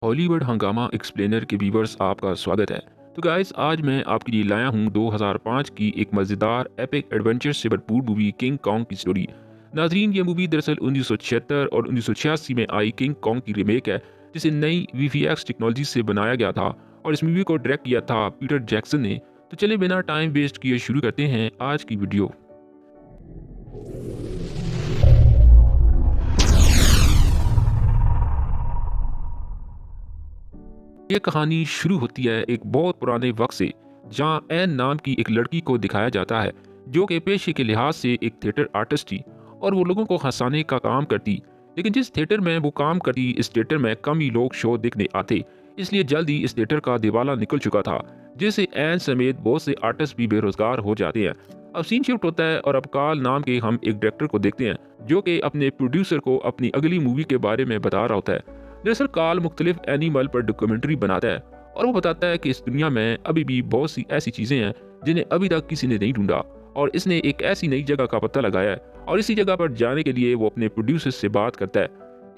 Hollywood हंगामा explainer के viewers आपका स्वागत है। तो गाइस आज मैं आपके लिए लाया हूँ 2005 की एक मज़ेदार एपिक एडवेंचर से भरपूर मूवी किंग कॉन्ग की स्टोरी। नाजरीन, ये मूवी दरअसल 1976 और 1986 में आई किंग कॉन्ग की रीमेक है, जिसे नई वीफीएक्स टेक्नोलॉजी से बनाया गया था और इस मूवी को डायरेक्ट किया था पीटर जैक्सन ने। तो चले बिना टाइम वेस्ट किए शुरू करते हैं आज की वीडियो। ये कहानी शुरू होती है एक बहुत पुराने वक्त से, जहाँ एन नाम की एक लड़की को दिखाया जाता है जो कि पेशे के लिहाज से एक थिएटर आर्टिस्ट थी और वो लोगों को हंसाने का काम करती। लेकिन जिस थिएटर में वो काम करती, इस थिएटर में कम ही लोग शो देखने आते, इसलिए जल्द ही इस थिएटर का दिवाला निकल चुका था, जिससे एन समेत बहुत से आर्टिस्ट भी बेरोजगार हो जाते हैं। अब सीन शिफ्ट होता है और अब काल नाम के हम एक डायरेक्टर को देखते हैं जो कि अपने प्रोड्यूसर को अपनी अगली मूवी के बारे में बता रहा होता है। दरअसल काल मुख्तलिफ एनिमल पर डॉक्यूमेंट्री बनाता है और वो बताता है कि इस दुनिया में अभी भी बहुत सी ऐसी चीज़ें हैं जिन्हें अभी तक किसी ने नहीं ढूंढा, और इसने एक ऐसी नई जगह का पता लगाया है और इसी जगह पर जाने के लिए वो अपने प्रोड्यूसर से बात करता है।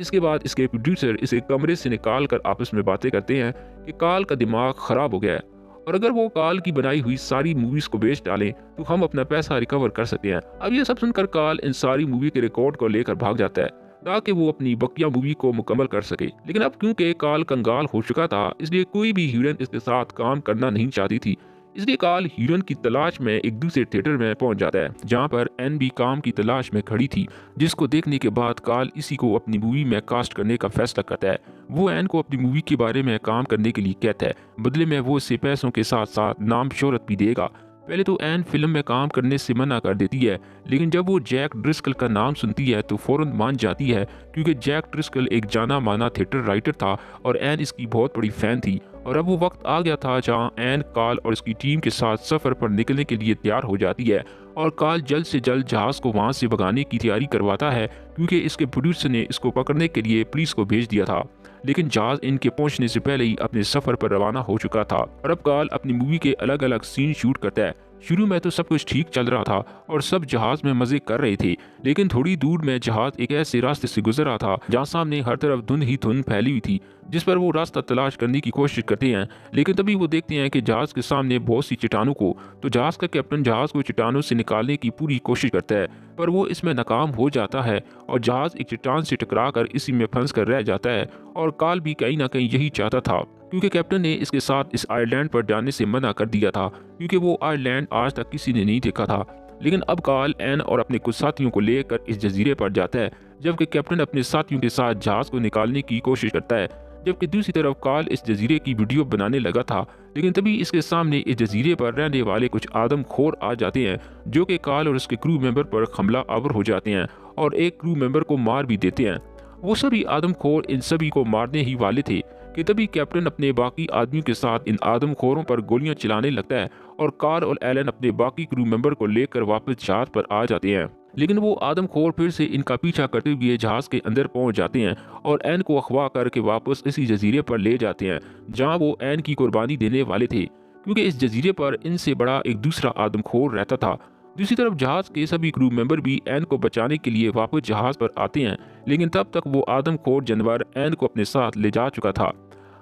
इसके बाद इसके प्रोड्यूसर इसे कमरे से निकाल कर आपस में बातें करते हैं कि काल का दिमाग खराब हो गया है और अगर वो काल की बनाई हुई सारी मूवीज को बेच डालें तो हम अपना पैसा रिकवर कर सकते हैं। अब ये सब सुनकर काल इन सारी मूवी के रिकॉर्ड को लेकर भाग जाता है ताकि वो अपनी बकिया मूवी को मुकम्मल कर सके। लेकिन अब क्योंकि काल कंगाल हो चुका था, इसलिए कोई भी हीरोइन इसके साथ काम करना नहीं चाहती थी। इसलिए काल हीरोइन की तलाश में एक दूसरे थिएटर में पहुंच जाता है जहां पर एन भी काम की तलाश में खड़ी थी, जिसको देखने के बाद काल इसी को अपनी मूवी में कास्ट करने का फैसला करता है। वो एन को अपनी मूवी के बारे में काम करने के लिए कहता है, बदले में वो इससे पैसों के साथ साथ नाम शोहरत भी देगा। पहले तो एन फिल्म में काम करने से मना कर देती है, लेकिन जब वो जैक ड्रिस्कल का नाम सुनती है तो फौरन मान जाती है, क्योंकि जैक ड्रिस्कल एक जाना माना थिएटर राइटर था और एन इसकी बहुत बड़ी फैन थी। और अब वो वक्त आ गया था जहां एन काल और उसकी टीम के साथ सफर पर निकलने के लिए तैयार हो जाती है और काल जल्द से जल्द जहाज को वहां से भगाने की तैयारी करवाता है, क्योंकि इसके प्रोड्यूसर ने इसको पकड़ने के लिए पुलिस को भेज दिया था। लेकिन जहाज इनके पहुंचने से पहले ही अपने सफर पर रवाना हो चुका था और अब काल अपनी मूवी के अलग अलग सीन शूट करता है। शुरू में तो सब कुछ ठीक चल रहा था और सब जहाज में मजे कर रहे थे, लेकिन थोड़ी दूर में जहाज एक ऐसे रास्ते से गुजर रहा था जहाँ सामने हर तरफ धुंध ही धुंध फैली हुई थी, जिस पर वो रास्ता तलाश करने की कोशिश करते हैं। लेकिन तभी वो देखते हैं कि जहाज के सामने बहुत सी चट्टानों को, तो जहाज का कैप्टन जहाज को चट्टानों से निकालने की पूरी कोशिश करता है, पर वो इसमें नाकाम हो जाता है और जहाज एक चट्टान से टकरा कर इसी में फंस कर रह जाता है। और काल भी कहीं ना कहीं यही चाहता था, क्योंकि कैप्टन ने इसके साथ इस आइलैंड पर जाने से मना कर दिया था, क्योंकि वो आइलैंड आज तक किसी ने नहीं देखा था। लेकिन अब काल एन और अपने कुछ साथियों को लेकर इस जजीरे पर जाता है, जबकि कैप्टन अपने साथियों के साथ जहाज को निकालने की कोशिश करता है। जबकि दूसरी तरफ काल इस जजीरे की वीडियो बनाने लगा था, लेकिन तभी इसके सामने इस जजीरे पर रहने वाले कुछ आदमखोर आ जाते हैं जो कि काल और उसके क्रू मेंबर पर हमला आवर हो जाते हैं और एक क्रू मेंबर को मार भी देते हैं। वो सभी आदमखोर इन सभी को मारने ही वाले थे कि तभी कैप्टन अपने बाकी आदमियों के साथ इन आदमखोरों पर गोलियां चलाने लगता है और कार और एलन अपने बाकी क्रू मेंबर को लेकर वापस जहाज पर आ जाते हैं। लेकिन वो आदमखोर फिर से इनका पीछा करते हुए जहाज के अंदर पहुंच जाते हैं और एन को अगवा करके वापस इसी जजीरे पर ले जाते हैं जहां वो एन की कुर्बानी देने वाले थे, क्योंकि इस जजीरे पर इनसे बड़ा एक दूसरा आदमखोर रहता था। दूसरी तरफ जहाज के सभी क्रू मेंबर भी एन को बचाने के लिए वापस जहाज पर आते हैं, लेकिन तब तक वो आदमखोर जानवर एन को अपने साथ ले जा चुका था।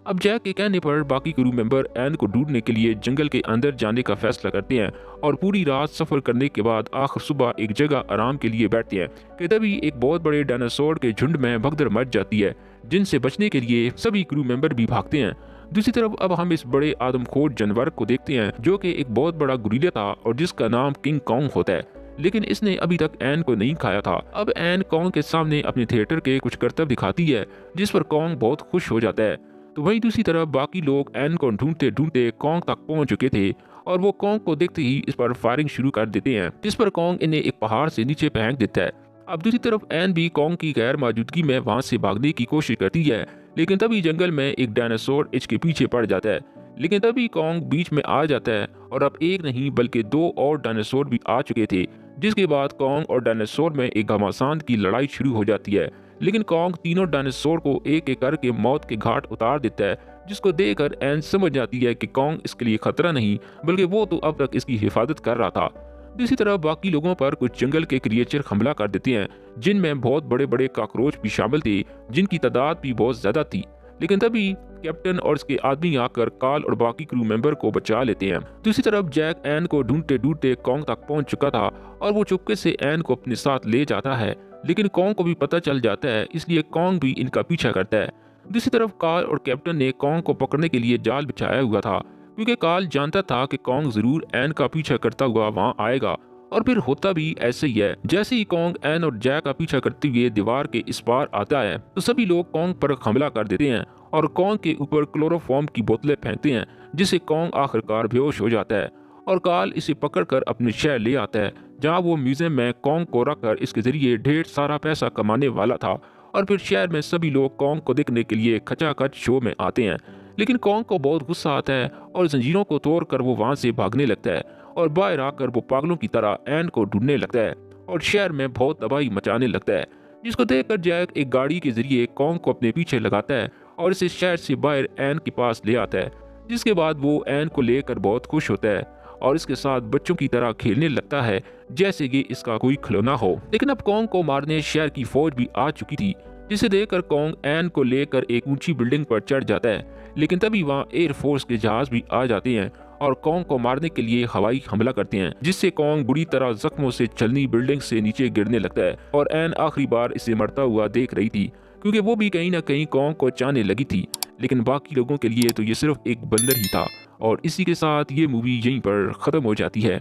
अब जैक के कहने पर बाकी क्रू मेंबर एन को ढूंढने के लिए जंगल के अंदर जाने का फैसला करते हैं और पूरी रात सफर करने के बाद आखिर सुबह एक जगह आराम के लिए बैठते हैं कि तभी एक बहुत बड़े डायनासोर के झुंड में भगदड़ मच जाती है, जिनसे बचने के लिए सभी क्रू मेंबर भी भागते हैं। दूसरी तरफ अब हम इस बड़े आदमखोर जानवर को देखते हैं जो कि एक बहुत बड़ा गुरीला था और जिसका नाम किंग कॉन्ग होता है, लेकिन इसने अभी तक एन को नहीं खाया था। अब एन कॉन्ग के सामने अपने थिएटर के कुछ करतब दिखाती है, जिस पर कॉन्ग बहुत खुश हो जाता है। तो वहीं दूसरी तरफ बाकी लोग एन को ढूंढते ढूंढते कॉन्ग तक पहुंच चुके थे और वो कॉन्ग को देखते ही इस पर फायरिंग शुरू कर देते हैं, जिस पर कॉन्ग इन्हें एक पहाड़ से नीचे फेंक देता है। अब दूसरी तरफ एन भी कॉन्ग की गैर मौजूदगी में वहां से भागने की कोशिश करती है, लेकिन तभी जंगल में एक डायनासोर इसके पीछे पड़ जाता है। लेकिन तभी कॉन्ग बीच में आ जाता है और अब एक नहीं बल्कि दो और डायनासोर भी आ चुके थे, जिसके बाद कॉन्ग और डायनासोर में एक घमासान की लड़ाई शुरू हो जाती है। लेकिन कॉन्ग तीनों डायनासोर को एक एक करके मौत के घाट उतार देता है, जिसको देखकर एन समझ जाती है कि कॉन्ग इसके लिए खतरा नहीं बल्कि वो तो अब तक इसकी हिफाजत कर रहा था। दूसरी तरफ बाकी लोगों पर कुछ जंगल के क्रिएचर हमला कर देते हैं, जिनमें बहुत बड़े बड़े काकरोच भी शामिल थे, जिनकी तादाद भी बहुत ज्यादा थी। लेकिन तभी कैप्टन और उसके आदमी आकर कार्ल और बाकी क्रू मेंबर को बचा लेते हैं। दूसरी तरफ जैक एन को ढूंढते ढूंढते कॉन्ग तक पहुंच चुका था और वो चुपके से एन को अपने साथ ले जाता है, लेकिन कॉन्ग को भी पता चल जाता है, इसलिए कॉन्ग भी इनका पीछा करता है। दूसरी तरफ कार्ल और कैप्टन ने कॉन्ग को पकड़ने के लिए जाल बिछाया हुआ था, क्योंकि कार्ल जानता था कि कॉन्ग जरूर एन का पीछा करता हुआ वहां आएगा, और फिर होता भी ऐसे ही है। जैसे ही कॉन्ग एन और जैक का पीछा करते हुए दीवार के इस पार आता है तो सभी लोग कॉन्ग पर हमला कर देते हैं और कॉन्ग के ऊपर क्लोरोफॉर्म की बोतलें फेंकते हैं, जिससे कॉन्ग आखिरकार बेहोश हो जाता है और कार्ल इसे पकड़कर अपने शहर ले आता है, जहां वो म्यूजियम में कॉन्ग को रखकर इसके जरिए ढेर सारा पैसा कमाने वाला था। और फिर शहर में सभी लोग कॉन्ग को देखने के लिए खचाखच शो में आते हैं, लेकिन कॉन्ग को बहुत गुस्सा आता है और जंजीरों को तोड़कर वो वहां से भागने लगता है और बाहर आकर वो पागलों की तरह एन को ढूंढने लगता है और शहर में बहुत तबाही मचाने लगता है, जिसको देखकर जैक एक गाड़ी के जरिए कॉन्ग को अपने पीछे लगाता है और इसे शहर से बाहर एन के पास ले आता है, जिसके बाद वो एन को लेकर बहुत खुश होता है और इसके साथ बच्चों की तरह खेलने लगता है जैसे कि इसका कोई खिलौना हो। लेकिन अब कॉन्ग को मारने शहर की फौज भी आ चुकी थी, जिसे देखकर कॉन्ग एन को लेकर एक ऊंची बिल्डिंग पर चढ़ जाता है, लेकिन तभी वहाँ एयरफोर्स के जहाज भी आ जाते हैं और कॉन्ग को मारने के लिए हवाई हमला करते हैं, जिससे कॉन्ग बुरी तरह जख्मों से चलनी बिल्डिंग से नीचे गिरने लगता है और एन आखिरी बार इसे मरता हुआ देख रही थी, क्योंकि वो भी कहीं ना कहीं कॉन्ग को चाहने लगी थी, लेकिन बाकी लोगों के लिए तो ये सिर्फ एक बंदर ही था। और इसी के साथ ये मूवी यहीं पर ख़त्म हो जाती है।